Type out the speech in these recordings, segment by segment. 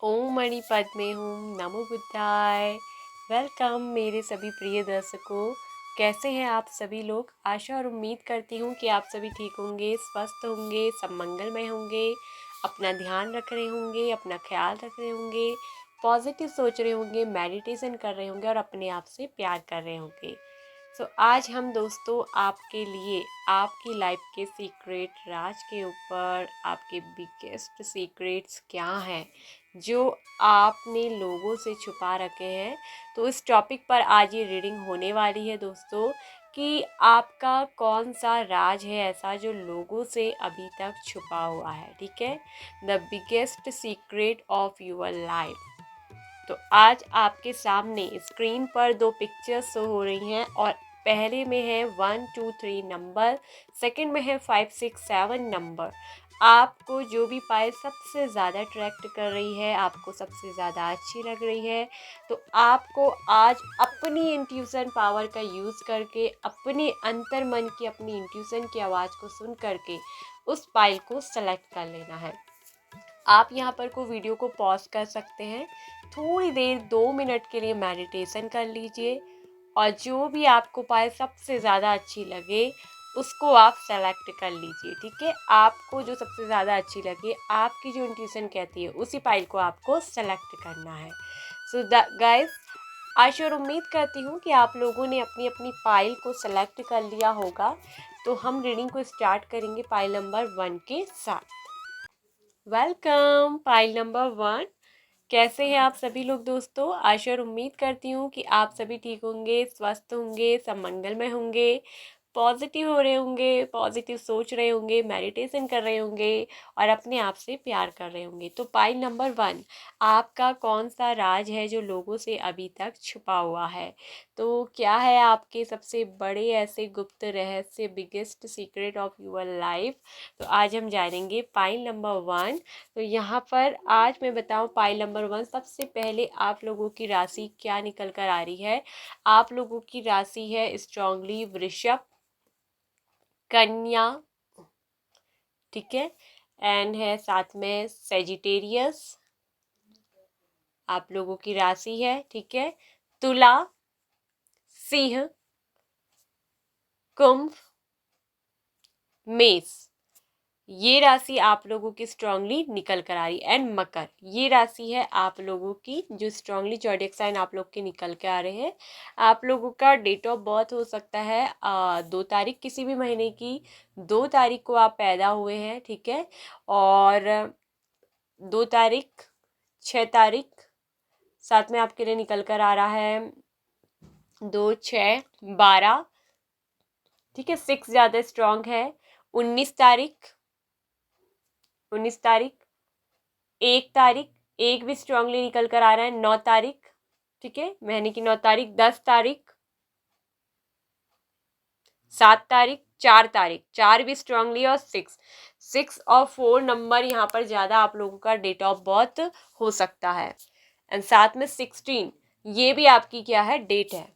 ओम मणिपद में हूँ। नमो बुद्धाय। वेलकम मेरे सभी प्रिय दर्शकों। कैसे हैं आप सभी लोग? आशा और उम्मीद करती हूँ कि आप सभी ठीक होंगे, स्वस्थ होंगे, सब मंगलमय होंगे, अपना ध्यान रख रहे होंगे, अपना ख्याल रख रहे होंगे, पॉजिटिव सोच रहे होंगे, मेडिटेशन कर रहे होंगे और अपने आप से प्यार कर रहे होंगे। आज हम दोस्तों आपके लिए आपकी लाइफ के सीक्रेट राज के ऊपर आपके बिगेस्ट सीक्रेट्स क्या हैं जो आपने लोगों से छुपा रखे हैं, तो इस टॉपिक पर आज ये रीडिंग होने वाली है दोस्तों कि आपका कौन सा राज है ऐसा जो लोगों से अभी तक छुपा हुआ है। ठीक है, the biggest secret of your life. तो आज आपके सामने स्क्रीन पर दो पिक्चर्स शो हो रही हैं और पहले में है 1 2 3 नंबर, सेकंड में है 5 6 7 नंबर। आपको जो भी पाए सबसे ज़्यादा अट्रैक्ट कर रही है, आपको सबसे ज़्यादा अच्छी लग रही है, तो आपको आज अपनी इंट्यूशन पावर का यूज़ करके अपने अंतर मन की अपनी इंट्यूशन की आवाज़ को सुन करके उस पाइल को सेलेक्ट कर लेना है। आप यहाँ पर को वीडियो को पॉज कर सकते हैं, थोड़ी देर 2 मिनट के लिए मेडिटेशन कर लीजिए और जो भी आपको पाए सबसे ज़्यादा अच्छी लगे उसको आप सेलेक्ट कर लीजिए। ठीक है, आपको जो सबसे ज़्यादा अच्छी लगे, आपकी जो इंट्यूशन कहती है, उसी फाइल को आपको सेलेक्ट करना है। सो गाइस, आशा और उम्मीद करती हूँ कि आप लोगों ने अपनी अपनी फाइल को सेलेक्ट कर लिया होगा। तो हम रीडिंग को स्टार्ट करेंगे फाइल नंबर 1 के साथ। Welcome file number 1। कैसे हैं आप सभी लोग दोस्तों? आशा और उम्मीद करती हूँ कि आप सभी ठीक होंगे, स्वस्थ होंगे, सब मंगलमय होंगे, पॉजिटिव हो रहे होंगे, पॉजिटिव सोच रहे होंगे, मेडिटेशन कर रहे होंगे और अपने आप से प्यार कर रहे होंगे। तो पाइल नंबर 1, आपका कौन सा राज है जो लोगों से अभी तक छुपा हुआ है? तो क्या है आपके सबसे बड़े ऐसे गुप्त रहस्य, biggest secret of your life? तो आज हम जानेंगे पाइल नंबर 1। तो यहाँ पर आज मैं बताऊँ पाइल नंबर 1, सबसे पहले आप लोगों की राशि क्या निकल कर आ रही है। आप लोगों की राशि है स्ट्रांगली वृषभ, कन्या, ठीक है, एंड है साथ में सेजिटेरियस। आप लोगों की राशि है, ठीक है, तुला, सिंह, कुंभ, मेष। ये राशि आप लोगों की स्ट्रांगली निकल कर आ रही है। एंड मकर, ये राशि है आप लोगों की जो स्ट्रांगली जॉडियक साइन आप लोग के निकल के आ रहे हैं। आप लोगों का डेट ऑफ बर्थ हो सकता है 2 तारीख किसी भी महीने की, 2 तारीख को आप पैदा हुए हैं, ठीक है, और 2 तारीख, 6 तारीख, साथ में आपके लिए निकल कर आ रहा है 2 6 12, ठीक है, 6 ज़्यादा स्ट्रांग है। 19 तारीख, 19 तारीख, 1 तारीख, एक भी स्ट्रांगली निकल कर आ रहा है। 9 तारीख, ठीक है, महीने की 9 तारीख, 10 तारीख, 7 तारीख, 4 तारीख, 4 भी स्ट्रांगली और 6 और 4 नंबर यहाँ पर ज़्यादा आप लोगों का डेट ऑफ बर्थ हो सकता है। एंड साथ में 16, ये भी आपकी क्या है, डेट है।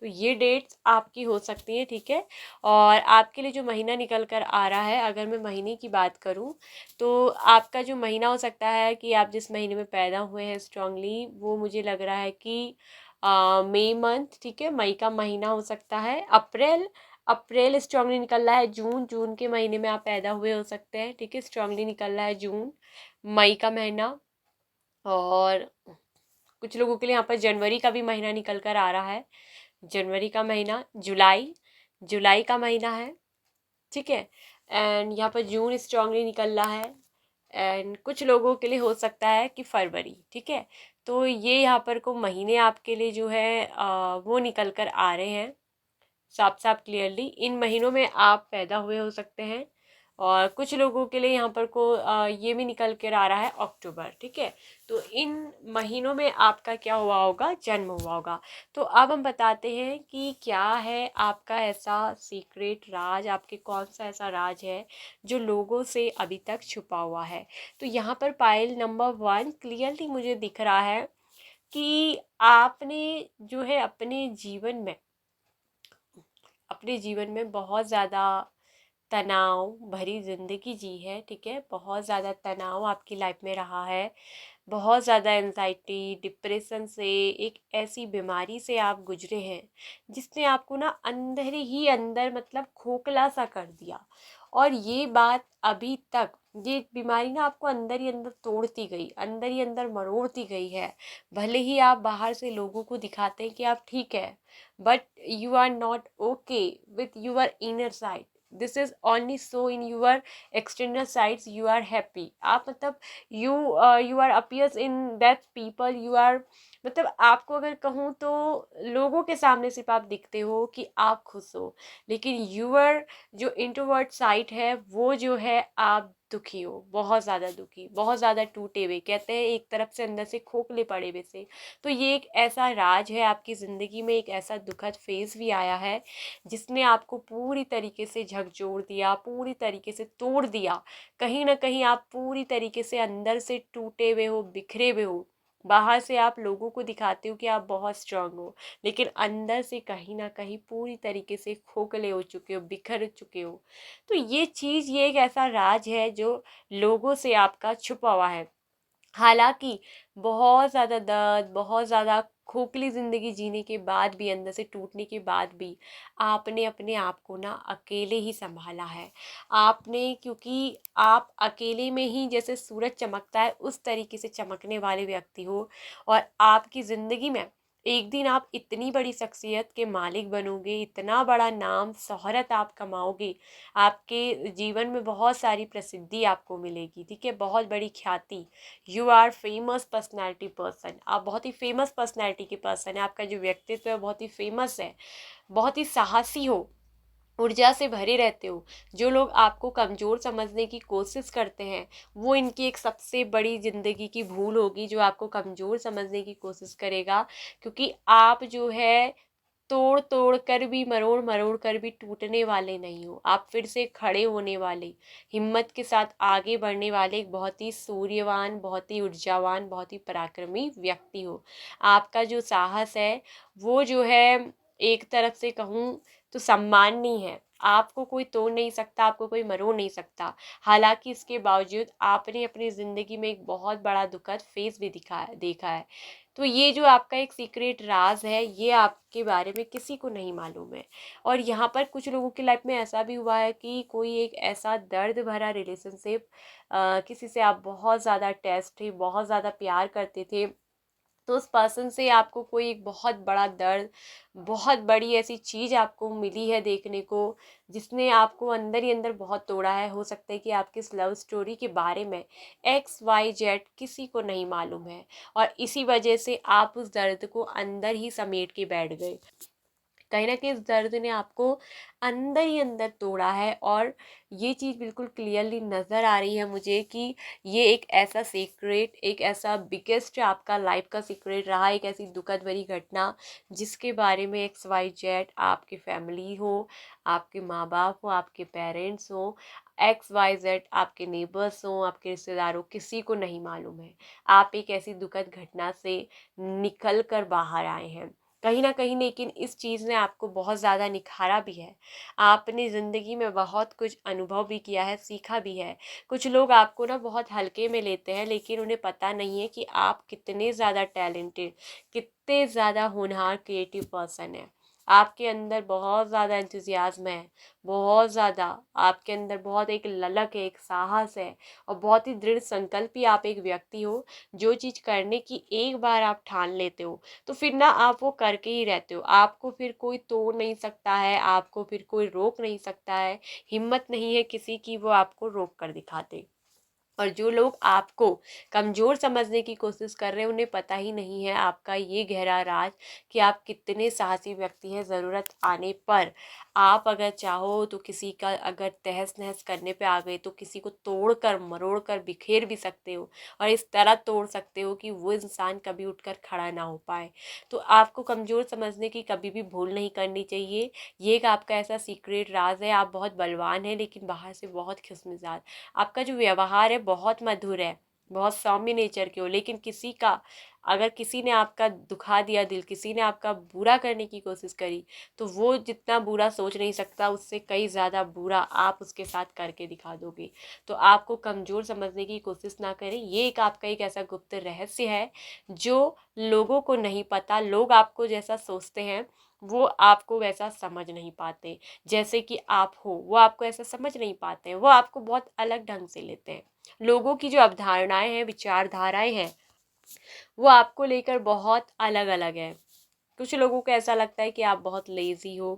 तो ये डेट्स आपकी हो सकती है, ठीक है। और आपके लिए जो महीना निकल कर आ रहा है, अगर मैं महीने की बात करूं तो आपका जो महीना हो सकता है कि आप जिस महीने में पैदा हुए हैं स्ट्रांगली, वो मुझे लग रहा है कि मई मंथ, ठीक है, मई का महीना हो सकता है। अप्रैल, अप्रैल स्ट्रांगली निकल रहा है। जून, जून के महीने में आप पैदा हुए हो सकते हैं, ठीक है, स्ट्रांगली निकल रहा है जून, मई का महीना। और कुछ लोगों के लिए यहाँ पर जनवरी का भी महीना निकल कर आ रहा है, जनवरी का महीना, जुलाई, जुलाई का महीना है, ठीक है। एंड यहाँ पर जून स्ट्रांगली निकल रहा है। एंड कुछ लोगों के लिए हो सकता है कि फरवरी, ठीक है। तो ये यहाँ पर को महीने आपके लिए जो है वो निकल कर आ रहे हैं साफ साफ क्लियरली। इन महीनों में आप पैदा हुए हो सकते हैं। और कुछ लोगों के लिए यहाँ पर को ये भी निकल कर आ रहा है अक्टूबर, ठीक है। तो इन महीनों में आपका क्या हुआ होगा, जन्म हुआ होगा। तो अब हम बताते हैं कि क्या है आपका ऐसा सीक्रेट राज, आपके कौन सा ऐसा राज है जो लोगों से अभी तक छुपा हुआ है। तो यहाँ पर पाइल नंबर 1 क्लियरली मुझे दिख रहा है कि आपने जो है अपने जीवन में बहुत ज़्यादा तनाव भरी ज़िंदगी जी है, ठीक है। बहुत ज़्यादा तनाव आपकी लाइफ में रहा है, बहुत ज़्यादा एंजाइटी, डिप्रेशन से, एक ऐसी बीमारी से आप गुजरे हैं जिसने आपको ना अंदर ही अंदर मतलब खोखला सा कर दिया। और ये बात अभी तक, ये बीमारी ना आपको अंदर ही अंदर तोड़ती गई, अंदर ही अंदर मरोड़ती गई है। भले ही आप बाहर से लोगों को दिखाते हैं कि आप ठीक है, but you are not okay with your inner side. This is only so in your external sides you are happy. आप मतलब you you are appears in that people, you are मतलब आपको अगर कहूँ तो लोगों के सामने सिर्फ आप दिखते हो कि आप खुश हो, लेकिन यूर जो इंट्रोवर्ट साइड है वो जो है आप दुखी हो, बहुत ज़्यादा दुखी, बहुत ज़्यादा टूटे हुए, कहते हैं एक तरफ से अंदर से खोखले पड़े हुए से। तो ये एक ऐसा राज है आपकी ज़िंदगी में, एक ऐसा दुखद फेज़ भी आया है जिसने आपको पूरी तरीके से झकझोर दिया, पूरी तरीके से तोड़ दिया। कहीं ना कहीं आप पूरी तरीके से अंदर से टूटे हुए हो, बिखरे हुए हो। बाहर से आप लोगों को दिखाते हो कि आप बहुत स्ट्रांग हो, लेकिन अंदर से कहीं ना कहीं पूरी तरीके से खोखले हो चुके हो, बिखर चुके हो। तो ये चीज़, ये एक ऐसा राज है जो लोगों से आपका छुपा हुआ है। हालाँकि बहुत ज़्यादा दर्द, बहुत ज़्यादा खोखली ज़िंदगी जीने के बाद भी, अंदर से टूटने के बाद भी आपने अपने आप को ना अकेले ही सँभाला है। आपने, क्योंकि आप अकेले में ही जैसे सूरज चमकता है उस तरीके से चमकने वाले व्यक्ति हो। और आपकी ज़िंदगी में एक दिन आप इतनी बड़ी शख्सियत के मालिक बनोगे, इतना बड़ा नाम शोहरत आप कमाओगे, आपके जीवन में बहुत सारी प्रसिद्धि आपको मिलेगी, ठीक है, बहुत बड़ी ख्याति। You are famous personality person, आप बहुत ही फेमस पर्सनैलिटी के पर्सन है। आपका जो व्यक्तित्व है बहुत ही फेमस है, बहुत ही साहसी हो, ऊर्जा से भरे रहते हो। जो लोग आपको कमज़ोर समझने की कोशिश करते हैं वो इनकी एक सबसे बड़ी ज़िंदगी की भूल होगी, जो आपको कमज़ोर समझने की कोशिश करेगा। क्योंकि आप जो है तोड़ तोड़ कर भी, मरोड़ मरोड़ कर भी टूटने वाले नहीं हो। आप फिर से खड़े होने वाले, हिम्मत के साथ आगे बढ़ने वाले एक बहुत ही सूर्यवान, बहुत ही ऊर्जावान, बहुत ही पराक्रमी व्यक्ति हो। आपका जो साहस है वो जो है, एक तरफ से कहूँ तो सम्माननीय है। आपको कोई तोड़ नहीं सकता, आपको कोई मरोड़ नहीं सकता। हालांकि इसके बावजूद आपने अपनी ज़िंदगी में एक बहुत बड़ा दुखद फेस भी देखा है। तो ये जो आपका एक सीक्रेट राज है, ये आपके बारे में किसी को नहीं मालूम है। और यहाँ पर कुछ लोगों की लाइफ में ऐसा भी हुआ है कि कोई एक ऐसा दर्द भरा रिलेशनशिप, किसी से आप बहुत ज़्यादा अटैच थे, बहुत ज़्यादा प्यार करते थे, तो उस पर्सन से आपको कोई एक बहुत बड़ा दर्द, बहुत बड़ी ऐसी चीज़ आपको मिली है देखने को, जिसने आपको अंदर ही अंदर बहुत तोड़ा है। हो सकता है कि आपकी इस लव स्टोरी के बारे में XYZ किसी को नहीं मालूम है, और इसी वजह से आप उस दर्द को अंदर ही समेट के बैठ गए। कहीं न कहीं इस दर्द ने आपको अंदर ही अंदर तोड़ा है। और ये चीज़ बिल्कुल क्लियरली नज़र आ रही है मुझे कि ये एक ऐसा सीक्रेट, एक ऐसा बिगेस्ट आपका लाइफ का सीक्रेट रहा, एक ऐसी दुखद भरी घटना जिसके बारे में XYZ आपकी फैमिली हो, आपके माँ-बाप हो, आपके पेरेंट्स हो, XYZ आपके नेबर्स हों, आपके रिश्तेदार हो, किसी को नहीं मालूम है। आप एक ऐसी दुखद घटना से निकल कर बाहर आए हैं। कहीं न कहीं लेकिन इस चीज़ ने आपको बहुत ज़्यादा निखारा भी है। आपने ज़िंदगी में बहुत कुछ अनुभव भी किया है, सीखा भी है। कुछ लोग आपको ना बहुत हल्के में लेते हैं, लेकिन उन्हें पता नहीं है कि आप कितने ज़्यादा टैलेंटेड, कितने ज़्यादा होनहार क्रिएटिव पर्सन हैं। आपके अंदर बहुत ज़्यादा एंथुसियाज़्म है, बहुत ज़्यादा आपके अंदर बहुत एक ललक है, एक साहस है, और बहुत ही दृढ़ संकल्पी आप एक व्यक्ति हो। जो चीज़ करने की एक बार आप ठान लेते हो तो फिर ना आप वो करके ही रहते हो। आपको फिर कोई तोड़ नहीं सकता है, आपको फिर कोई रोक नहीं सकता है। हिम्मत नहीं है किसी की वो आपको रोक कर दिखा दे। और जो लोग आपको कमज़ोर समझने की कोशिश कर रहे हैं उन्हें पता ही नहीं है आपका ये गहरा राज, कि आप कितने साहसी व्यक्ति हैं। ज़रूरत आने पर आप अगर चाहो तो किसी का अगर तहस नहस करने पे आ गए तो किसी को तोड़ कर, मरोड़ कर, बिखेर भी सकते हो, और इस तरह तोड़ सकते हो कि वो इंसान कभी उठकर खड़ा ना हो पाए। तो आपको कमज़ोर समझने की कभी भी भूल नहीं करनी चाहिए। ये एक आपका ऐसा सीक्रेट राज है। आप बहुत बलवान हैं लेकिन बाहर से बहुत खुशमिजाज। आपका जो व्यवहार है बहुत मधुर है, बहुत सौम्य नेचर के हो, लेकिन किसी का अगर किसी ने आपका दुखा दिया दिल, किसी ने आपका बुरा करने की कोशिश करी, तो वो जितना बुरा सोच नहीं सकता, उससे कई ज़्यादा बुरा आप उसके साथ करके दिखा दोगे। तो आपको कमज़ोर समझने की कोशिश ना करें। ये एक आपका एक ऐसा गुप्त रहस्य है जो लोगों को नहीं पता। लोग आपको जैसा सोचते हैं वो आपको वैसा समझ नहीं पाते। जैसे कि आप हो, वो आपको ऐसा समझ नहीं पाते हैं, वो आपको बहुत अलग ढंग से लेते हैं। लोगों की जो अवधारणाएं हैं, विचारधाराएं हैं, वो आपको लेकर बहुत अलग अलग है। कुछ लोगों को ऐसा लगता है कि आप बहुत लेज़ी हो,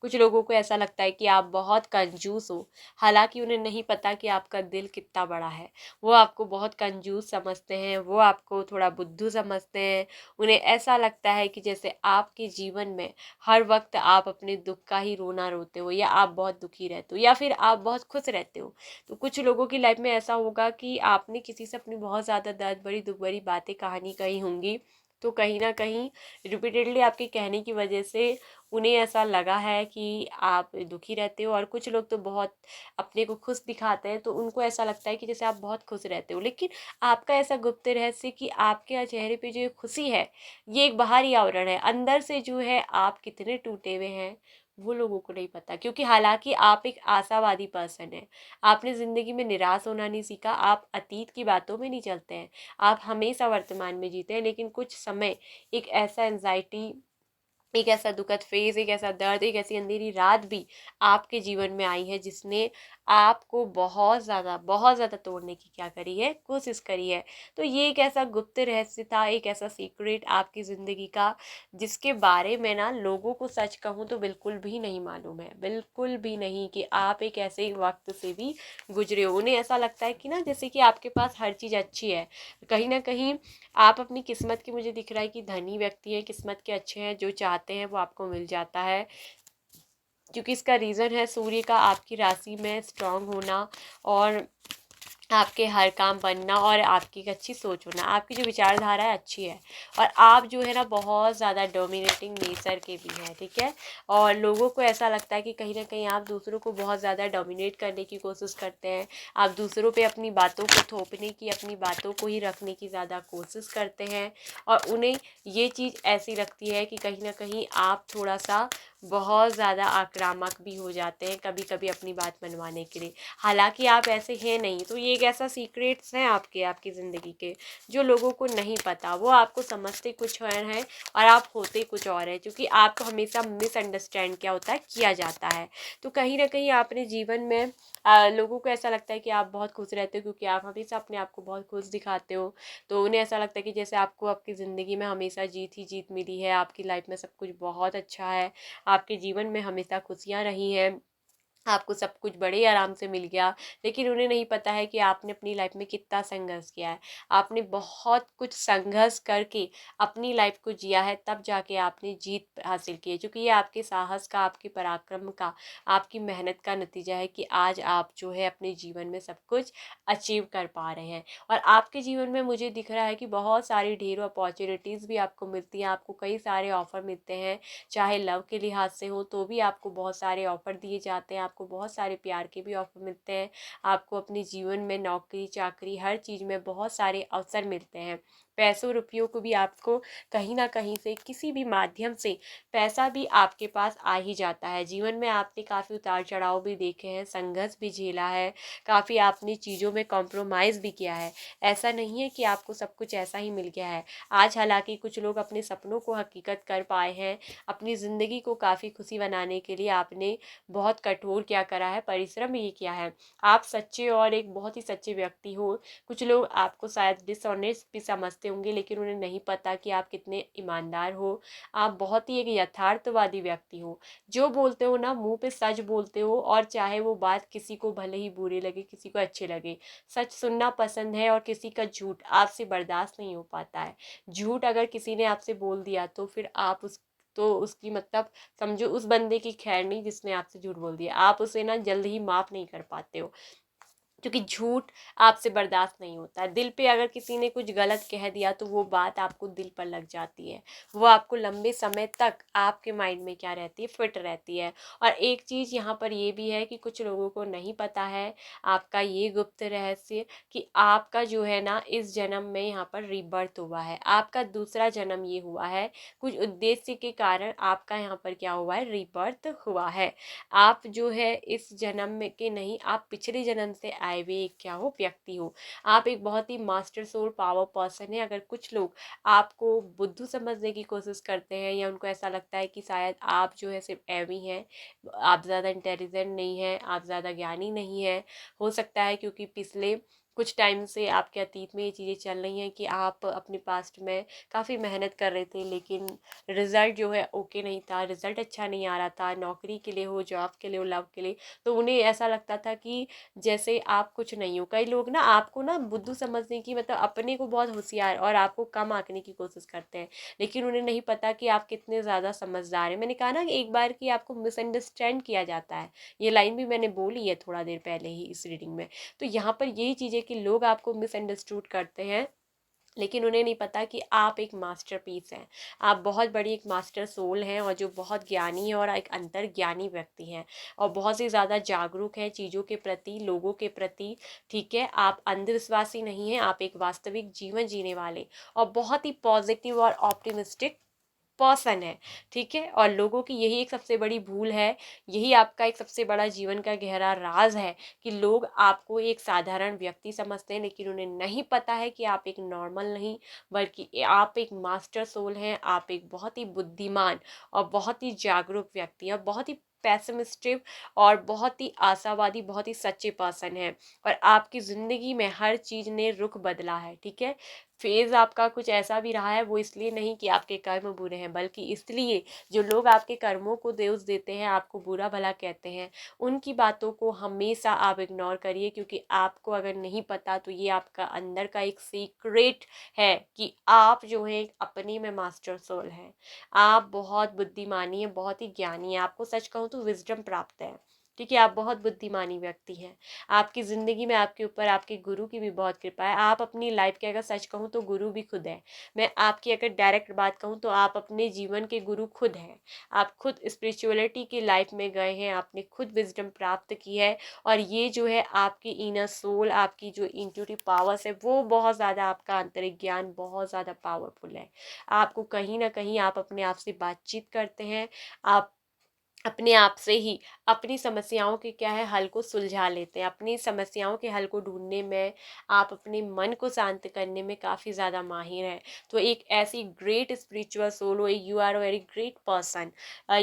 कुछ लोगों को ऐसा लगता है कि आप बहुत कंजूस हो। हालांकि उन्हें नहीं पता कि आपका दिल कितना बड़ा है। वो आपको बहुत कंजूस समझते हैं, वो आपको थोड़ा बुद्धू समझते हैं। उन्हें ऐसा लगता है कि जैसे आपके जीवन में हर वक्त आप अपने दुख का ही रोना रोते हो, या आप बहुत दुखी रहते हो, या फिर आप बहुत खुश रहते हो। तो कुछ लोगों की लाइफ में ऐसा होगा कि आपने किसी से अपनी बहुत ज़्यादा दर्द भरी दुख भरी बातें कहानी कही होंगी, तो कहीं ना कहीं रिपीटेडली आपके कहने की वजह से उन्हें ऐसा लगा है कि आप दुखी रहते हो। और कुछ लोग तो बहुत अपने को खुश दिखाते हैं, तो उनको ऐसा लगता है कि जैसे आप बहुत खुश रहते हो। लेकिन आपका ऐसा गुप्त रहस्य कि आपके चेहरे पे जो ये खुशी है, ये एक बाहरी आवरण है। अंदर से जो है आप कितने टूटे हुए हैं, वो लोगों को नहीं पता। क्योंकि हालांकि आप एक आशावादी पर्सन है, आपने ज़िंदगी में निराश होना नहीं सीखा, आप अतीत की बातों में नहीं चलते हैं, आप हमेशा वर्तमान में जीते हैं। लेकिन कुछ समय एक ऐसा एंजाइटी, एक ऐसा दुखद फेज़, एक ऐसा दर्द, एक ऐसी अंधेरी रात भी आपके जीवन में आई है जिसने आपको बहुत ज़्यादा तोड़ने की क्या करी है, कोशिश करी है। तो ये एक ऐसा गुप्त रहस्य था, एक ऐसा सीक्रेट आपकी ज़िंदगी का, जिसके बारे में ना लोगों को सच कहूँ तो बिल्कुल भी नहीं मालूम है, बिल्कुल भी नहीं, कि आप एक ऐसे वक्त से भी गुजरे हो। उन्हें ऐसा लगता है कि ना जैसे कि आपके पास हर चीज़ अच्छी है। कहीं ना कहीं आप अपनी किस्मत की, मुझे दिख रहा है कि धनी व्यक्ति हैं, किस्मत के अच्छे हैं, जो चाहते हैं वो आपको मिल जाता है। क्योंकि इसका रीज़न है सूर्य का आपकी राशि में स्ट्रांग होना, और आपके हर काम बनना, और आपकी एक अच्छी सोच होना। आपकी जो विचारधारा है अच्छी है, और आप जो है ना बहुत ज़्यादा डोमिनेटिंग नेचर के भी हैं, ठीक है। और लोगों को ऐसा लगता है कि कहीं ना कहीं आप दूसरों को बहुत ज़्यादा डोमिनेट करने की कोशिश करते हैं। आप दूसरों पे अपनी बातों को थोपने की, अपनी बातों को ही रखने की ज़्यादा कोशिश करते हैं। और उन्हें ये चीज़ ऐसी लगती है कि कहीं ना कहीं आप थोड़ा सा बहुत ज़्यादा आक्रामक भी हो जाते हैं कभी कभी अपनी बात मनवाने के लिए। हालांकि आप ऐसे हैं नहीं। तो ये एक ऐसा सीक्रेट्स हैं आपके, आपकी ज़िंदगी के, जो लोगों को नहीं पता। वो आपको समझते कुछ और हैं और आप होते कुछ और हैं, क्योंकि आपको हमेशा मिसअंडरस्टैंड क्या होता है, किया जाता है। तो कहीं ना कहीं आपने जीवन में लोगों को ऐसा लगता है कि आप बहुत खुश रहते हो, क्योंकि आप हमेशा अपने आप को बहुत खुश दिखाते हो। तो उन्हें ऐसा लगता है कि जैसे आपको आपकी ज़िंदगी में हमेशा जीत ही जीत मिली है, आपकी लाइफ में सब कुछ बहुत अच्छा है, आपके जीवन में हमेशा खुशियाँ रही हैं, आपको सब कुछ बड़े आराम से मिल गया। लेकिन उन्हें नहीं पता है कि आपने अपनी लाइफ में कितना संघर्ष किया है। आपने बहुत कुछ संघर्ष करके अपनी लाइफ को जिया है, तब जाके आपने जीत हासिल की है। क्योंकि ये आपके साहस का, आपके पराक्रम का, आपकी मेहनत का नतीजा है कि आज आप जो है अपने जीवन में सब कुछ अचीव कर पा रहे हैं। और आपके जीवन में मुझे दिख रहा है कि बहुत सारी ढेरों अपॉर्चुनिटीज़ भी आपको मिलती हैं, आपको कई सारे ऑफ़र मिलते हैं। चाहे लव के लिहाज से हो तो भी आपको बहुत सारे ऑफ़र दिए जाते हैं, आपको बहुत सारे प्यार के भी ऑफ़र मिलते हैं। आपको अपने जीवन में नौकरी चाकरी हर चीज़ में बहुत सारे अवसर मिलते हैं। पैसों रुपयों को भी आपको कहीं ना कहीं से, किसी भी माध्यम से पैसा भी आपके पास आ ही जाता है। जीवन में आपने काफ़ी उतार चढ़ाव भी देखे हैं, संघर्ष भी झेला है, काफ़ी आपने चीज़ों में कॉम्प्रोमाइज़ भी किया है। ऐसा नहीं है कि आपको सब कुछ ऐसा ही मिल गया है। आज हालांकि कुछ लोग अपने सपनों को हकीकत कर पाए हैं। अपनी ज़िंदगी को काफ़ी खुशी बनाने के लिए आपने बहुत कठोर क्या करा है, परिश्रम भी किया है। आप सच्चे और एक बहुत ही सच्चे व्यक्ति हो। कुछ लोग आपको शायद डिसऑनेस्ट भी समझते होंगे, लेकिन उन्हें नहीं पता कि आप कितने ईमानदार हो। आप बहुत ही एक यथार्थवादी व्यक्ति हो। जो बोलते हो ना, मुंह पे सच बोलते हो, और चाहे वो बात किसी को भले ही बुरी लगे, किसी को अच्छे लगे। सच सुनना पसंद है, और किसी का झूठ आपसे बर्दाश्त नहीं हो पाता है। झूठ अगर किसी ने आपसे बोल दिया तो फिर आप उस, तो उसकी मतलब समझो उस बंदे की खैर नहीं जिसने आपसे झूठ बोल दिया। आप उसे ना जल्द ही माफ़ नहीं कर पाते हो। क्योंकि झूठ आपसे बर्दाश्त नहीं होता है। दिल पे अगर किसी ने कुछ गलत कह दिया तो वो बात आपको दिल पर लग जाती है, वो आपको लंबे समय तक आपके माइंड में क्या रहती है, फिट रहती है। और एक चीज़ यहाँ पर ये भी है कि कुछ लोगों को नहीं पता है आपका ये गुप्त रहस्य, कि आपका जो है ना इस जन्म में यहाँ पर रीबर्थ हुआ है, आपका दूसरा जन्म ये हुआ है, कुछ उद्देश्य के कारण आपका यहाँ पर क्या हुआ है, रीबर्थ हुआ है। आप जो है इस जन्म में के नहीं, आप पिछले जन्म से आए हुए एक क्या हो, व्यक्ति हो। आप एक बहुत ही मास्टर सोल पावर पर्सन है। अगर कुछ लोग आपको बुद्धू समझने की कोशिश करते हैं या उनको ऐसा लगता है कि शायद आप जो है सिर्फ एवी हैं, आप ज़्यादा इंटेलिजेंट नहीं हैं, आप ज़्यादा ज्ञानी नहीं हैं, हो सकता है क्योंकि पिछले कुछ टाइम से आपके अतीत में ये चीज़ें चल रही हैं कि आप अपने पास्ट में काफ़ी मेहनत कर रहे थे, लेकिन रिज़ल्ट जो है ओके नहीं था, रिज़ल्ट अच्छा नहीं आ रहा था, नौकरी के लिए हो, जॉब के लिए हो, लव के लिए, तो उन्हें ऐसा लगता था कि जैसे आप कुछ नहीं हो। कई लोग ना आपको ना बुद्धू समझने की, मतलब अपने को बहुत होशियार और आपको कम आंकने की कोशिश करते हैं, लेकिन उन्हें नहीं पता कि आप कितने ज़्यादा समझदार हैं। मैंने कहा ना कि एक बार कि आपको मिसअंडरस्टैंड किया जाता है, ये लाइन भी मैंने बोली है थोड़ा देर पहले ही इस रीडिंग में। तो यहाँ पर यही चीज़ें कि लोग आपको मिसअंडरस्टूड करते हैं, लेकिन उन्हें नहीं पता कि आप एक मास्टरपीस हैं, आप बहुत बड़ी एक मास्टर सोल हैं और जो बहुत ज्ञानी है और एक अंतर्ज्ञानी व्यक्ति हैं और बहुत ही ज़्यादा जागरूक हैं चीज़ों के प्रति, लोगों के प्रति। ठीक है, आप अंधविश्वासी नहीं हैं, आप एक वास्तविक जीवन जीने वाले और बहुत ही पॉजिटिव और ऑप्टिमिस्टिक पर्सन है। ठीक है, और लोगों की यही एक सबसे बड़ी भूल है, यही आपका एक सबसे बड़ा जीवन का गहरा राज है कि लोग आपको एक साधारण व्यक्ति समझते हैं, लेकिन उन्हें नहीं पता है कि आप एक नॉर्मल नहीं, बल्कि आप एक मास्टर सोल हैं, आप एक बहुत ही बुद्धिमान और बहुत ही जागरूक व्यक्ति हैं, बहुत ही पैसिमिस्टिक और बहुत ही आशावादी, बहुत ही सच्चे पर्सन है। और आपकी ज़िंदगी में हर चीज़ ने रुख बदला है। ठीक है, फेज़ आपका कुछ ऐसा भी रहा है, वो इसलिए नहीं कि आपके कर्म बुरे हैं, बल्कि इसलिए जो लोग आपके कर्मों को दोष देते हैं, आपको बुरा भला कहते हैं, उनकी बातों को हमेशा आप इग्नोर करिए, क्योंकि आपको अगर नहीं पता तो ये आपका अंदर का एक सीक्रेट है कि आप जो है अपने में मास्टर सोल हैं। आप बहुत बुद्धिमानी है, बहुत ही ज्ञानी है, आपको सच कहूँ तो विजडम प्राप्त है। ठीक है, आप बहुत बुद्धिमानी व्यक्ति हैं। आपकी ज़िंदगी में आपके ऊपर आपके गुरु की भी बहुत कृपा है। आप अपनी लाइफ के अगर सच कहूँ तो गुरु भी खुद है। मैं आपकी अगर डायरेक्ट बात कहूँ तो आप अपने जीवन के गुरु खुद हैं। आप खुद स्पिरिचुअलिटी की लाइफ में गए हैं, आपने खुद विजडम प्राप्त की है और ये जो है आपकी इनर सोल, आपकी जो इंट्यूटिव पावर्स है, वो बहुत ज़्यादा, आपका आंतरिक ज्ञान बहुत ज़्यादा पावरफुल है। आपको कहीं ना कहीं आप अपने आप से बातचीत करते हैं, आप अपने आप से ही अपनी समस्याओं के क्या है हल को सुलझा लेते हैं। अपनी समस्याओं के हल को ढूंढने में, आप अपने मन को शांत करने में काफ़ी ज़्यादा माहिर हैं। तो एक ऐसी ग्रेट स्पिरिचुअल सोल हो, you are a very great person,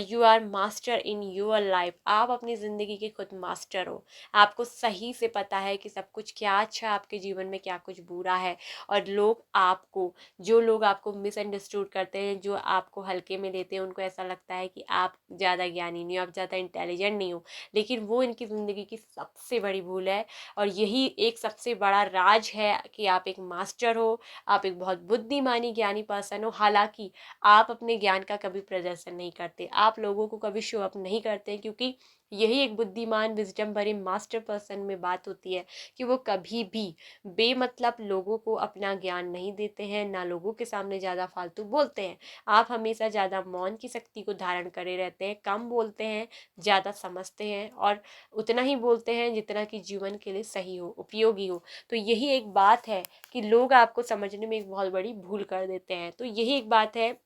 you are master in your life. आप अपनी ज़िंदगी के खुद मास्टर हो। आपको सही से पता है कि सब कुछ क्या अच्छा आपके जीवन में, क्या कुछ बुरा है। और लोग आपको, जो लोग आपको मिसअंडरस्टूड करते हैं, जो आपको हल्के में लेते हैं, उनको ऐसा लगता है कि आप ज़्यादा ज्ञानी नहीं हो, आप ज़्यादा इंटेलिजेंट नहीं हो, लेकिन वो इनकी ज़िंदगी की सबसे बड़ी भूल है। और यही एक सबसे बड़ा राज है कि आप एक मास्टर हो, आप एक बहुत बुद्धिमानी ज्ञानी पर्सन हो। हालांकि आप अपने ज्ञान का कभी प्रदर्शन नहीं करते, आप लोगों को कभी शो अप नहीं करते, क्योंकि यही एक बुद्धिमान विजडम भरे मास्टर पर्सन में बात होती है कि वो कभी भी बेमतलब लोगों को अपना ज्ञान नहीं देते हैं, ना लोगों के सामने ज़्यादा फालतू बोलते हैं। आप हमेशा ज़्यादा मौन की शक्ति को धारण करे रहते हैं, कम बोलते हैं, ज़्यादा समझते हैं और उतना ही बोलते हैं जितना कि जीवन के लिए सही हो, उपयोगी हो। तो यही एक बात है कि लोग आपको समझने में एक बहुत बड़ी भूल कर देते हैं। तो यही एक बात है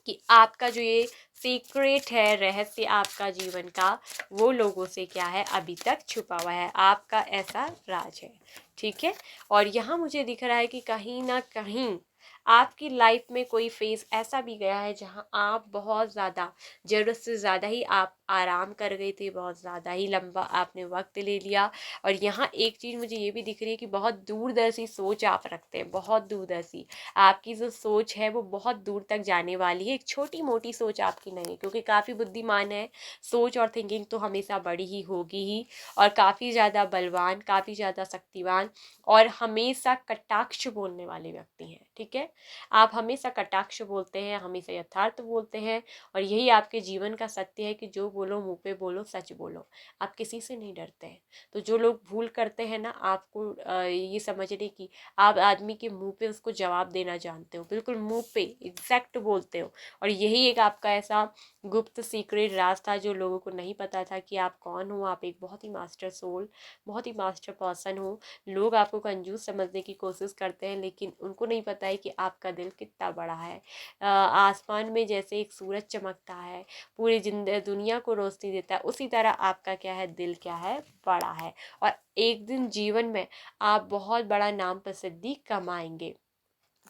कि आपका जो ये सीक्रेट है, रहस्य आपका जीवन का, वो लोगों से क्या है, अभी तक छुपा हुआ है, आपका ऐसा राज है। ठीक है, और यहाँ मुझे दिख रहा है कि कहीं ना कहीं आपकी लाइफ में कोई फेज़ ऐसा भी गया है जहाँ आप बहुत ज़्यादा, ज़रूरत से ज़्यादा ही आप आराम कर गए थे, बहुत ज़्यादा ही लंबा आपने वक्त ले लिया। और यहाँ एक चीज़ मुझे ये भी दिख रही है कि बहुत दूरदर्शी सोच आप रखते हैं, बहुत दूरदर्शी। आपकी जो सोच है वो बहुत दूर तक जाने वाली है, एक छोटी मोटी सोच आपकी नहीं है, क्योंकि काफ़ी बुद्धिमान है। सोच और थिंकिंग तो हमेशा बड़ी ही होगी ही, और काफ़ी ज़्यादा बलवान, काफ़ी ज़्यादा शक्तिवान और हमेशा कटाक्ष बोलने वाले व्यक्ति हैं। ठीक है, आप हमेशा कटाक्ष बोलते हैं, हमेशा यथार्थ बोलते हैं, और यही आपके जीवन का सत्य है कि जो बोलो मुंह पे बोलो, सच बोलो। आप किसी से नहीं डरते हैं। तो जो लोग भूल करते हैं ना, आपको ये समझने की, आप आदमी के मुंह पे उसको जवाब देना जानते हो, बिल्कुल मुंह पे एग्जैक्ट बोलते हो। और यही एक आपका ऐसा गुप्त सीक्रेट राज था जो लोगों को नहीं पता था कि आप कौन हो। आप एक बहुत ही मास्टर सोल, बहुत ही मास्टर पर्सन हो। लोग आपको कंजूस समझने की कोशिश करते हैं, लेकिन उनको नहीं पता है कि आपका दिल कितना बड़ा है। आसमान में जैसे एक सूरज चमकता है, पूरी दुनिया को रोशनी देता है, उसी तरह आपका क्या है, दिल क्या है, बड़ा है। और एक दिन जीवन में आप बहुत बड़ा नाम प्रसिद्धि कमाएंगे।